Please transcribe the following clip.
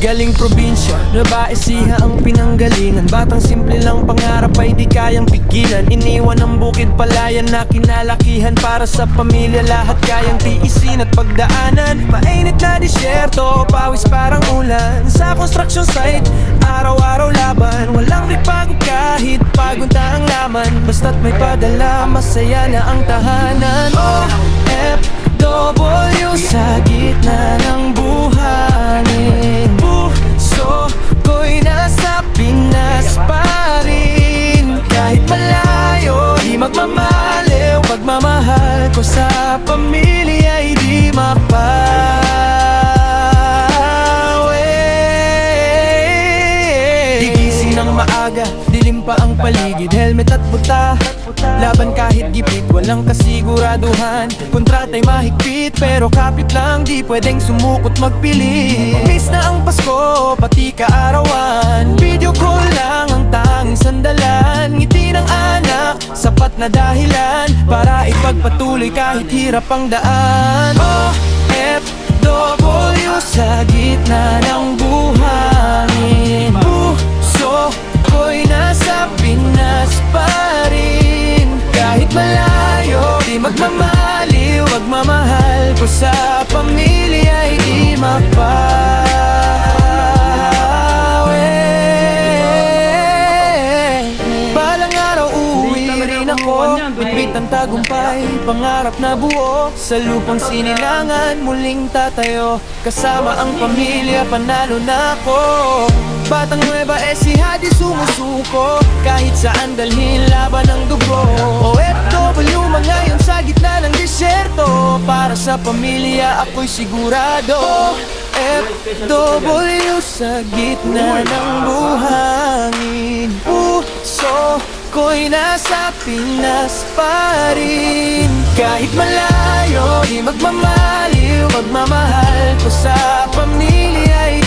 Galing probinsya, Nueva-Ecija ang pinanggalingan. Batang simple lang pangarap ay di kayang pigilan. Iniwan ang bukid palayan na kinalakihan. Para sa pamilya lahat kayang tiisin at pagdaanan. Mainit na disyerto, pawis parang ulan. Sa construction site, araw-araw laban. Walang ripagod kahit pagod na ang laman. Basta't may padala, masaya na ang tahanan. OFW sa gitna ng buhangin. Puso ko'y nasa Pinas pa rin. Kahit malayo, di magmamaliw. Pagmamahal ko sa pamilya ay di mapawi. Gigising ng maaga, dilim pa ang paligid. Helmet at buta, laban kahit gipit, walang kasiguraduhan. Kontrata'y mahigpit, pero kapit lang, di pwedeng sumukot magpilit. Miss na ang Pasko, pati kaarawan. Video call lang ang tanging sandalan. Ngiti ng anak, sapat na dahilan para ipagpatuloy kahit hirap ang daan. OFW sa gitna ng buhangin. Puso ko'y nasa Pinas pa rin. Kahit malayo, di magmamaliw. Pagmamahal ko sa pamilya ay di mapawi. Balang araw uuwi rin ako, bitbit ang tagumpay, pangarap na buo. Sa lupang sinilangan, muling tatayo. Kasama ang pamilya, panalo na ako. Batang Nueva-Ecija di sumusuko, kahit saan dalhin laban ng dugo. OFW ngayon sa gitna ng disyerto, para sa pamilya ako'y sigurado. OFW sa gitna ng buhangin. Puso ko'y nasa Pinas pa rin. Kahit malayo, di magmamaliw. Pagmamahal ko sa pamilya ay